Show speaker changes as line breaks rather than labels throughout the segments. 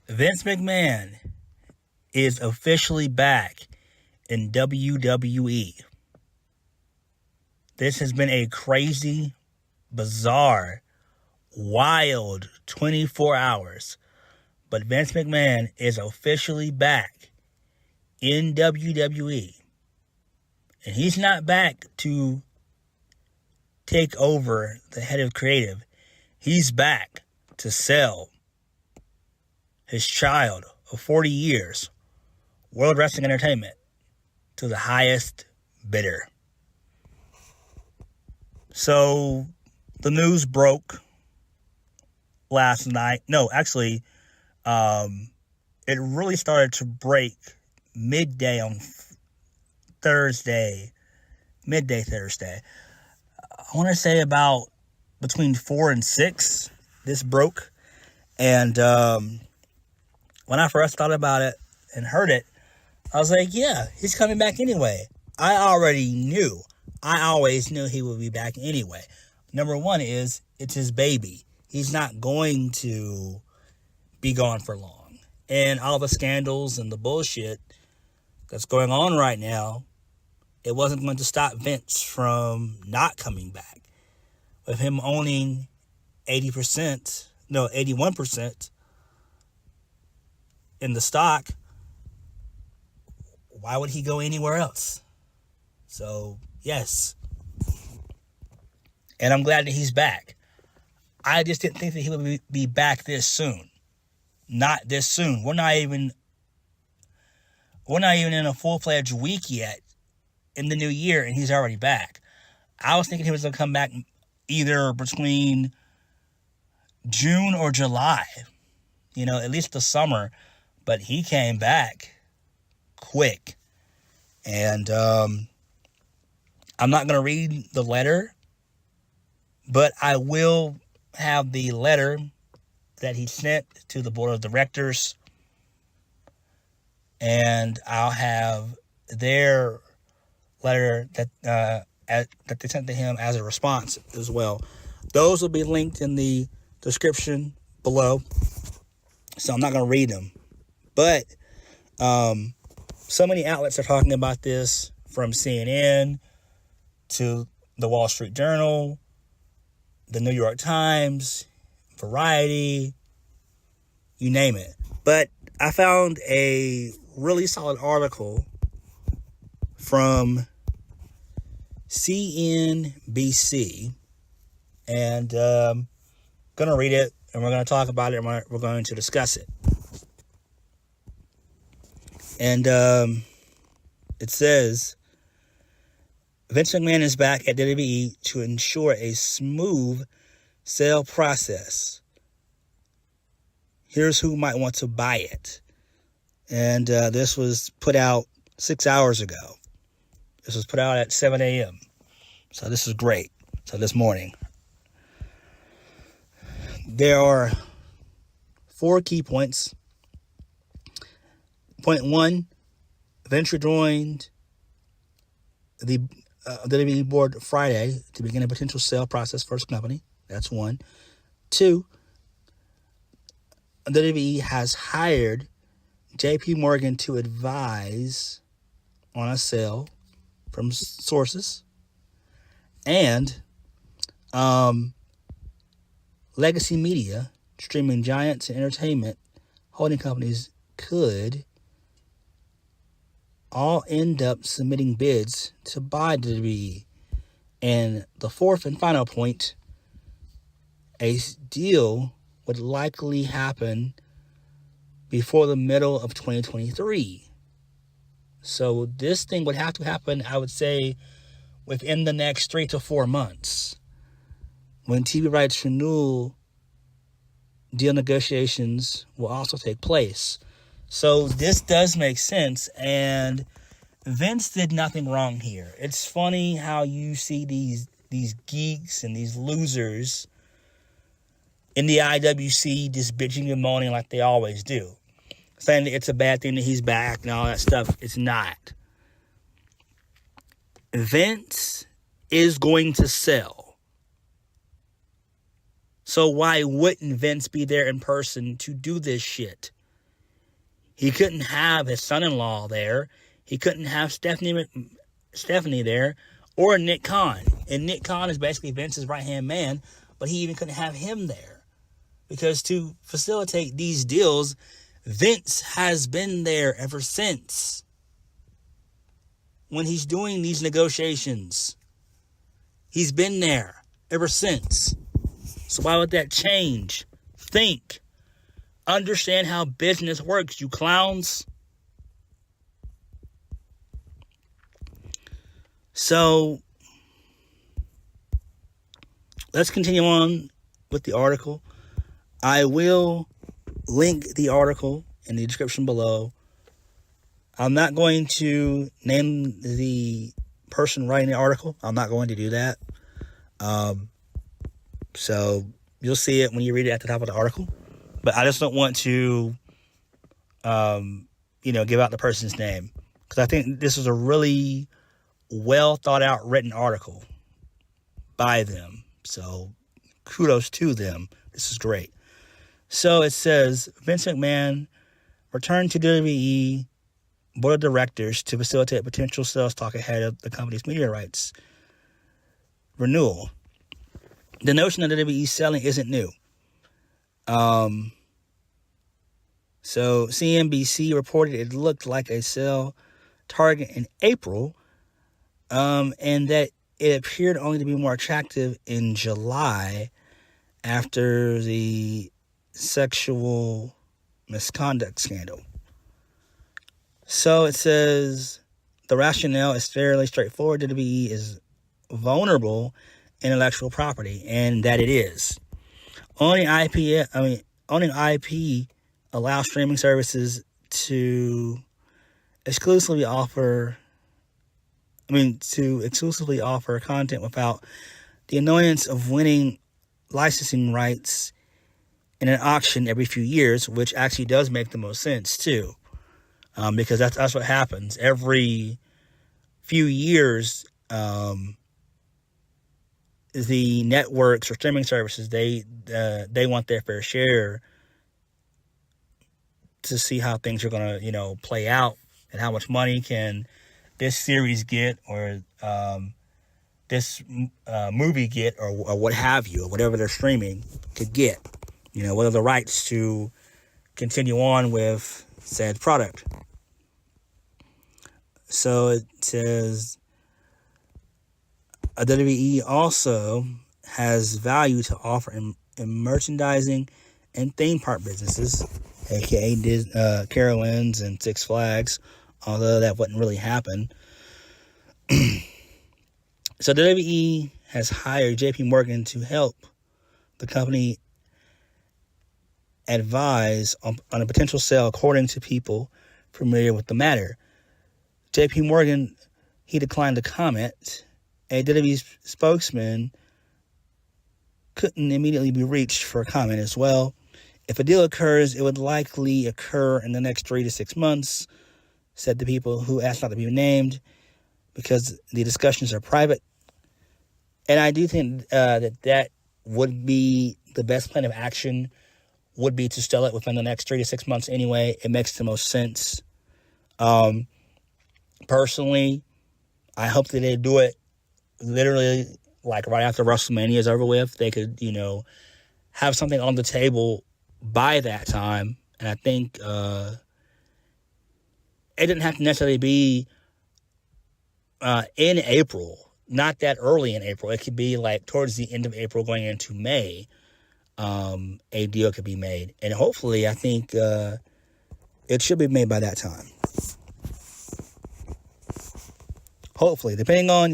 Vince McMahon is officially back in WWE. This has been a crazy, bizarre, wild 24 hours. But Vince McMahon is officially back in WWE. And he's not back to take over the head of creative. He's back to sell his child of 40 years, World Wrestling Entertainment, to the highest bidder. So the news broke last night. No, actually, it really started to break midday Thursday. I want to say about between 4 and 6, this broke. And when I first thought about it and heard it, I was like, yeah, he's coming back anyway. I always knew he would be back anyway. Number one is, it's his baby. He's not going to be gone for long. And all the scandals and the bullshit that's going on right now, it wasn't going to stop Vince from not coming back. With him owning 81% in the stock, why would he go anywhere else? So, yes. And I'm glad that he's back. I just didn't think that he would be back this soon. Not this soon. We're not even in a full-fledged week yet in the new year, and he's already back. I was thinking he was going to come back either between June or July, at least the summer. But he came back quick. And I'm not going to read the letter, but I will have the letter that he sent to the board of directors, and I'll have their letter that they sent to him as a response as well. Those will be linked in the description below, so I'm not going to read them. But so many outlets are talking about this, from CNN to the Wall Street Journal, the New York Times, Variety, you name it. But I found a really solid article from CNBC, and I'm going to read it, and we're going to talk about it, and we're going to discuss it. And it says, Vince McMahon is back at WWE to ensure a smooth sale process. Here's who might want to buy it. And this was put out 6 hours ago. This was put out at 7 a.m. So this is great. So this morning. There are 4 key points. Point 1, Vince joined the WWE board Friday to begin a potential sale process for his company. That's 1. 2, WWE has hired J.P. Morgan to advise on a sale from sources. And legacy media, streaming giants and entertainment holding companies could all end up submitting bids to buy WWE. And the 4th and final point, a deal would likely happen before the middle of 2023. So this thing would have to happen, I would say, within the next 3 to 4 months, when TV rights renewal deal negotiations will also take place. So this does make sense, and Vince did nothing wrong here. It's funny how you see these geeks and these losers in the IWC just bitching and moaning like they always do, saying that it's a bad thing that he's back and all that stuff. It's not. Vince is going to sell. So why wouldn't Vince be there in person to do this shit? He couldn't have his son-in-law there. He couldn't have Stephanie there, or Nick Khan. And Nick Khan is basically Vince's right-hand man, but he even couldn't have him there. Because to facilitate these deals, Vince has been there ever since. When he's doing these negotiations, he's been there ever since. So why would that change? Think. Understand how business works, you clowns. So, let's continue on with the article. I will link the article in the description below. I'm not going to name the person writing the article. I'm not going to do that. So, you'll see it when you read it at the top of the article. But I just don't want to, give out the person's name. Because I think this is a really well thought out written article by them. So kudos to them. This is great. So it says, Vince McMahon returned to WWE board of directors to facilitate potential sales talk ahead of the company's media rights renewal. The notion of WWE selling isn't new. So CNBC reported it looked like a sell target in April, and that it appeared only to be more attractive in July after the sexual misconduct scandal. So it says the rationale is fairly straightforward. WWE is vulnerable intellectual property, and that it is. Owning IP allows streaming services to exclusively offer content without the annoyance of winning licensing rights in an auction every few years, which actually does make the most sense too, because that's what happens every few years. The networks or streaming services, they want their fair share to see how things are going to, play out, and how much money can this series get, or this movie get, or what have you, or whatever they're streaming could get. What are the rights to continue on with said product. So it says, WWE also has value to offer in merchandising and theme park businesses, aka Carowinds and Six Flags, although that wouldn't really happen. So WWE has hired JP Morgan to help the company advise on a potential sale, according to people familiar with the matter. JP Morgan, he declined to comment. A WWE spokesman couldn't immediately be reached for a comment as well. If a deal occurs, it would likely occur in the next 3 to 6 months, said the people who asked not to be named, because the discussions are private. And I do think that would be the best plan of action, would be to sell it within the next 3 to 6 months anyway. It makes the most sense. Personally, I hope that they do it literally like right after WrestleMania is over with. They could, have something on the table by that time. And I think it didn't have to necessarily be in April, not that early in April. It could be like towards the end of April going into May. A deal could be made. And hopefully, I think it should be made by that time. Hopefully, depending on,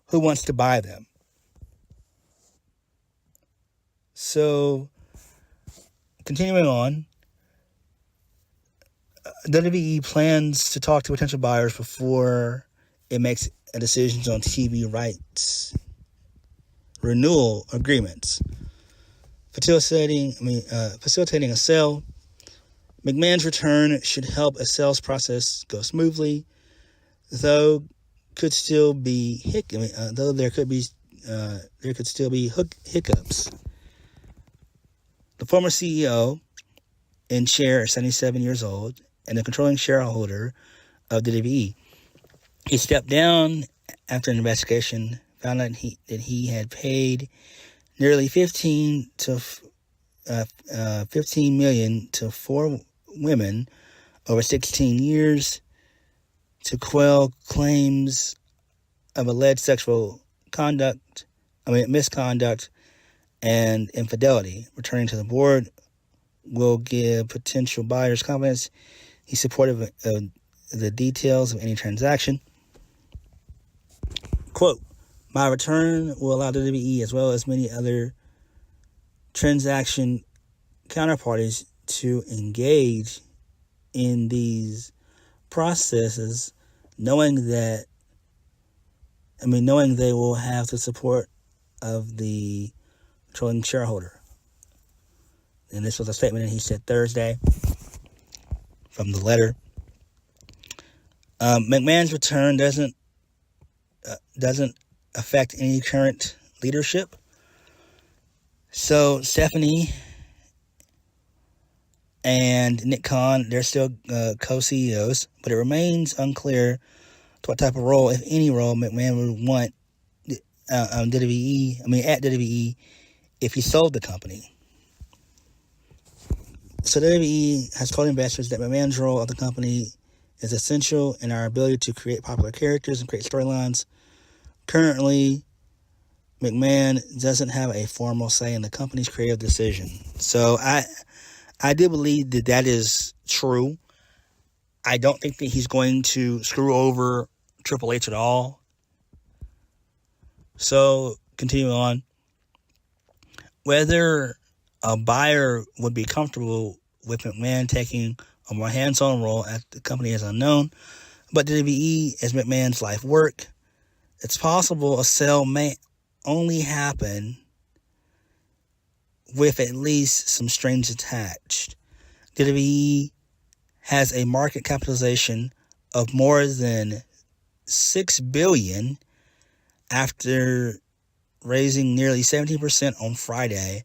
who wants to buy them. So, continuing on, WWE plans to talk to potential buyers before it makes a decision on TV rights renewal agreements. Facilitating a sale. McMahon's return should help a sales process go smoothly, though there could still be hiccups. The former CEO in chair, 77 years old, and the controlling shareholder of WWE. He stepped down after an investigation found out he had paid nearly 15 million to 4 women over 16 years to quell claims of alleged sexual misconduct and infidelity. Returning to the board will give potential buyers confidence he's supportive of the details of any transaction. Quote, my return will allow WWE as well as many other transaction counterparties to engage in these processes, knowing they will have the support of the controlling shareholder. And this was a statement that he said Thursday from the letter. McMahon's return doesn't affect any current leadership. So Stephanie and Nick Khan, they're still co-CEOs, but it remains unclear to what type of role, if any role, McMahon would want at WWE if he sold the company. So WWE has told investors that McMahon's role of the company is essential in our ability to create popular characters and create storylines. Currently, McMahon doesn't have a formal say in the company's creative decision. So I do believe that is true. I don't think that he's going to screw over Triple H at all. So, continuing on. Whether a buyer would be comfortable with McMahon taking a more hands-on role at the company is unknown, but WWE is McMahon's life work. It's possible a sale may only happen with at least some strings attached. WWE has a market capitalization of more than $6 billion after raising nearly 17% on Friday,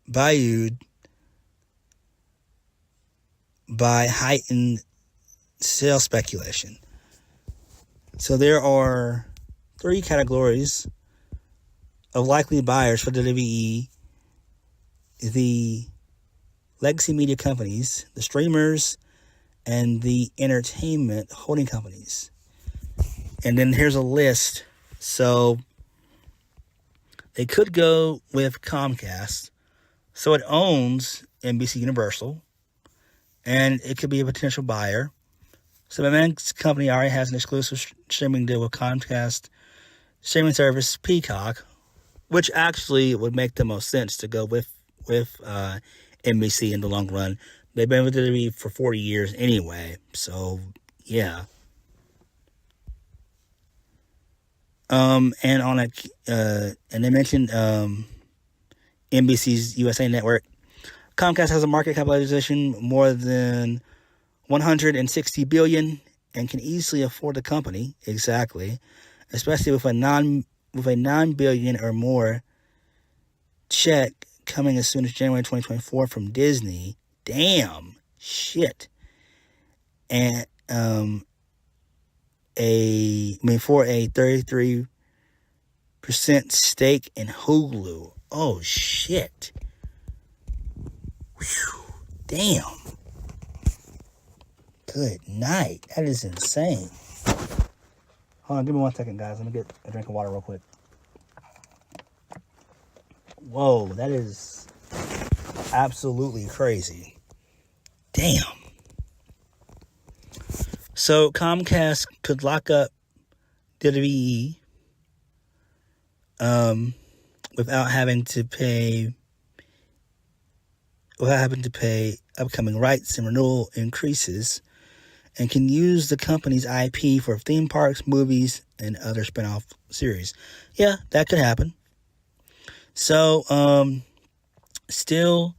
buoyed by heightened sales speculation. So there are 3 categories of likely buyers for WWE: the legacy media companies, the streamers, and the entertainment holding companies. And then here's a list. So they could go with Comcast. So it owns NBC Universal, and it could be a potential buyer. So the man's company already has an exclusive streaming deal with Comcast streaming service Peacock, which actually would make the most sense to go with NBC in the long run. They've been with WWE for 40 years anyway, so yeah. And they mentioned NBC's USA Network. Comcast has a market capitalization more than $160 billion and can easily afford the company, exactly, especially with a $9 billion or more check coming as soon as January 2024 from Disney. Damn shit. And for a 33% stake in Hulu. Oh shit. Whew. Damn. Good night. That is insane. Hold on, give me 1 second, guys. Let me get a drink of water real quick. Whoa, that is absolutely crazy. Damn. So Comcast could lock up WWE without having to pay upcoming rights and renewal increases, and can use the company's IP for theme parks, movies, and other spin-off series. Yeah, that could happen. So, still,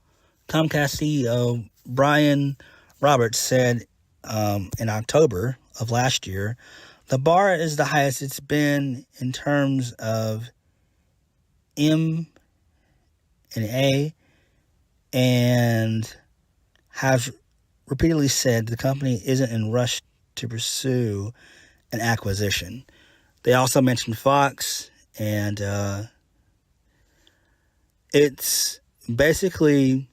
Comcast CEO Brian Roberts said in October of last year, the bar is the highest it's been in terms of M&A and has repeatedly said the company isn't in a rush to pursue an acquisition. They also mentioned Fox, and it's basically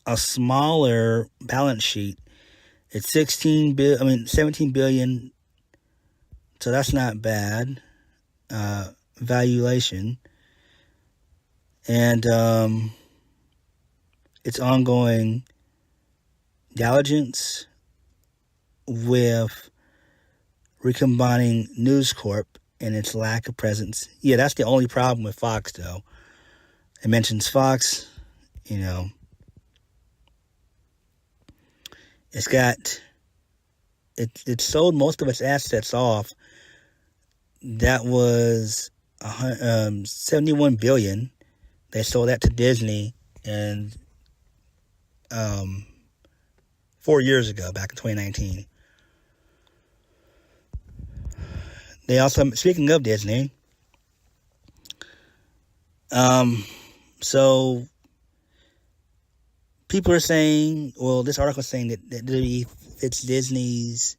a smaller balance sheet. It's 17 billion, so that's not bad valuation. And it's ongoing diligence with recombining News Corp and its lack of presence. Yeah, that's the only problem with Fox, though. It mentions Fox, it sold most of its assets off. That was 71 billion. They sold that to Disney and 4 years ago, back in 2019. They also, speaking of Disney, so people are saying, well, this article is saying that WWE fits Disney's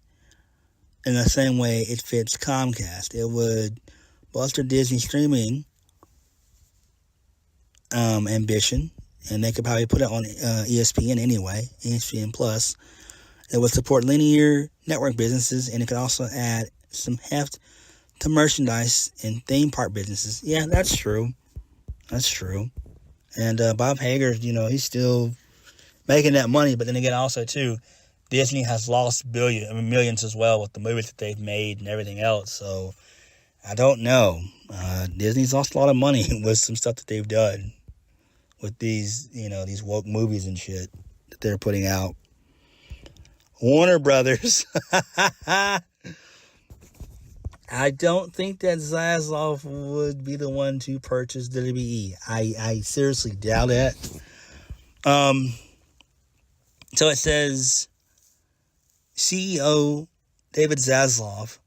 in the same way it fits Comcast. It would bolster Disney streaming ambition, and they could probably put it on ESPN anyway, ESPN Plus. It would support linear network businesses, and it could also add some heft to merchandise and theme park businesses. Yeah, that's true. That's true. And Bob Hager, he's still making that money, but then again, also too, Disney has lost millions as well with the movies that they've made and everything else. So I don't know. Disney's lost a lot of money with some stuff that they've done with these woke movies and shit that they're putting out. Warner Brothers. I don't think that Zaslav would be the one to purchase WWE. I seriously doubt it. So it says CEO David Zaslav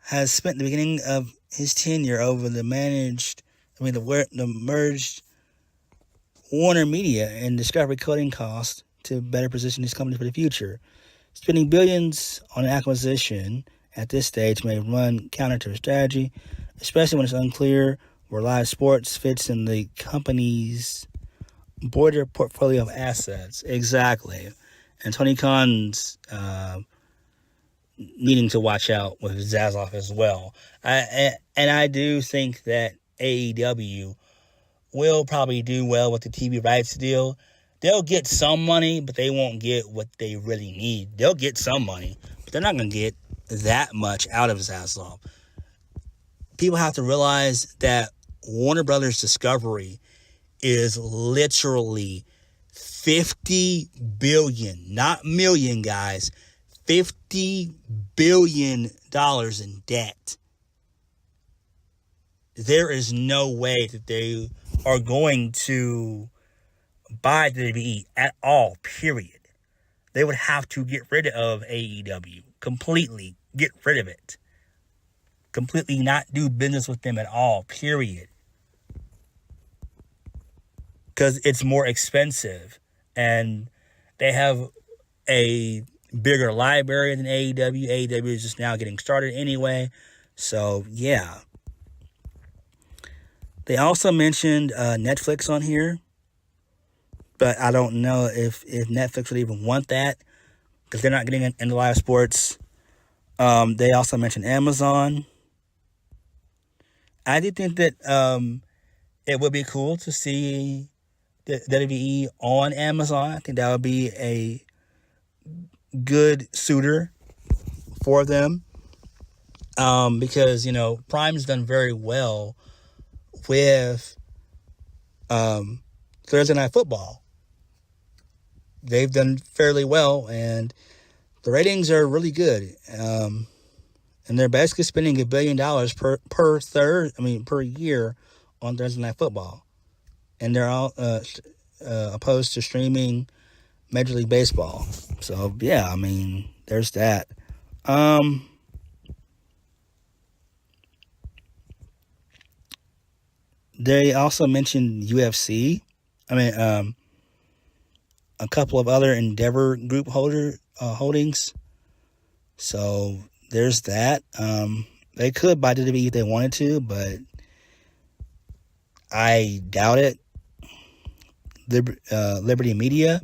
has spent the beginning of his tenure over the merged Warner Media and Discovery cutting costs to better position his company for the future. Spending billions on an acquisition at this stage may run counter to his strategy, especially when it's unclear where live sports fits in the company's broader portfolio of assets. Exactly. And Tony Khan's needing to watch out with Zaslav as well. I do think that AEW will probably do well with the TV rights deal. They'll get some money, but they won't get what they really need. They'll get some money, but they're not going to get that much out of Zaslav. People have to realize that Warner Brothers Discovery is literally $50 billion, not million, guys, $50 billion in debt. There is no way that they are going to buy WWE at all, period. They would have to get rid of AEW. Completely get rid of it. Completely not do business with them at all, period. Because it's more expensive. And they have a bigger library than AEW. AEW is just now getting started anyway. So, yeah. They also mentioned Netflix on here. But I don't know if Netflix would even want that, because they're not getting into live sports. They also mentioned Amazon. I do think that it would be cool to see the WWE on Amazon. I think that would be a good suitor for them. Because, Prime's done very well with Thursday Night Football. They've done fairly well, and the ratings are really good. And they're basically spending $1 billion per year on Thursday Night Football, and they're all opposed to streaming Major League Baseball. So yeah, there's that. They also mentioned UFC. a couple of other Endeavor Group holdings. So there's that. They could buy WWE if they wanted to, but I doubt it. Liberty Media,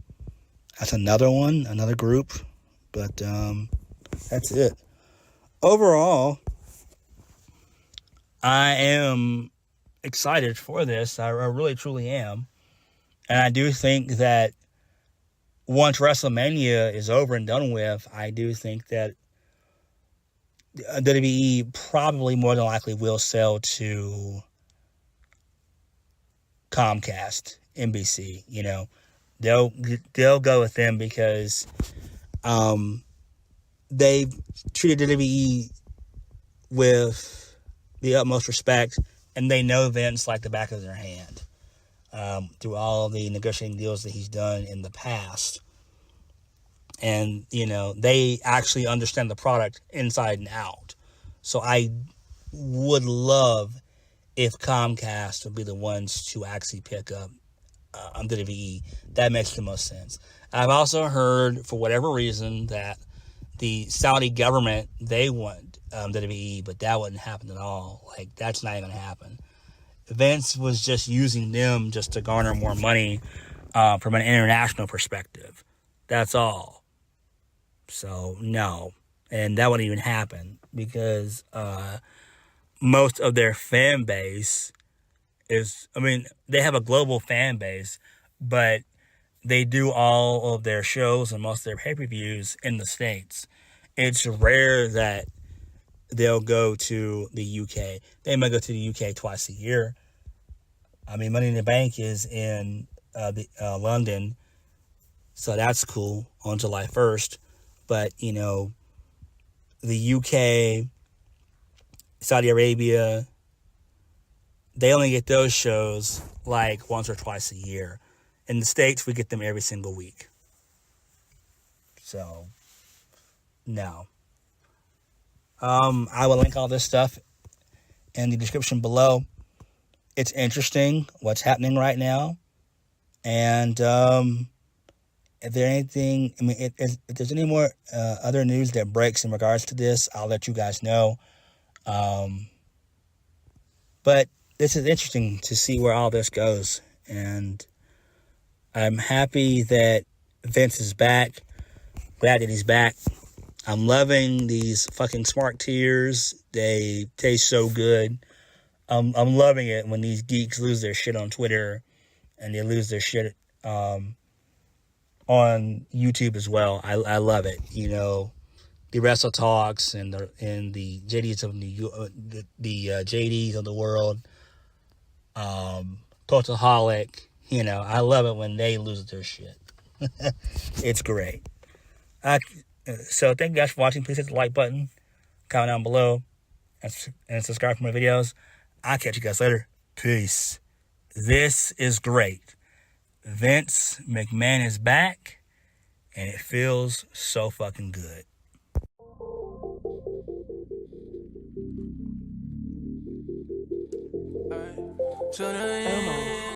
that's another one, another group. But that's it. Overall, I am excited for this. I really, truly am. And I do think that once WrestleMania is over and done with, I do think that WWE probably more than likely will sell to Comcast, NBC. You know, they'll go with them because they've treated WWE with the utmost respect, and they know Vince like the back of their hand through all the negotiating deals that he's done in the past. And, you know, they actually understand the product inside and out. So I would love if Comcast would be the ones to actually pick up WWE. That makes the most sense. I've also heard, for whatever reason, that the Saudi government, they want WWE, but that wouldn't happen at all. Like, that's not even going to happen. Vince was just using them just to garner more money from an international perspective. That's all. So, no. And that wouldn't even happen because most of their fan base is, they have a global fan base, but they do all of their shows and most of their pay-per-views in the States. It's rare that they'll go to the UK. They might go to the UK twice a year. Money in the Bank is in London, so that's cool on July 1st. But, you know, the UK, Saudi Arabia, they only get those shows like once or twice a year. In the States, we get them every single week. So, no. I will link all this stuff in the description below. It's interesting what's happening right now. And if there's anything, if there's any more other news that breaks in regards to this, I'll let you guys know. But this is interesting to see where all this goes. And I'm happy that Vince is back. Glad that he's back. I'm loving these fucking smart tears. They taste so good. I'm loving it when these geeks lose their shit on Twitter and they lose their shit on YouTube as well. I love it. You know, the Wrestle Talks and the JDs of New York, the JDs of the world, Cultaholic. You know, I love it when they lose their shit. It's great. So thank you guys for watching. Please hit the like button, comment down below, and subscribe for my videos. I'll catch you guys later. Peace. This is great. Vince McMahon is back, and it feels so fucking good.
To the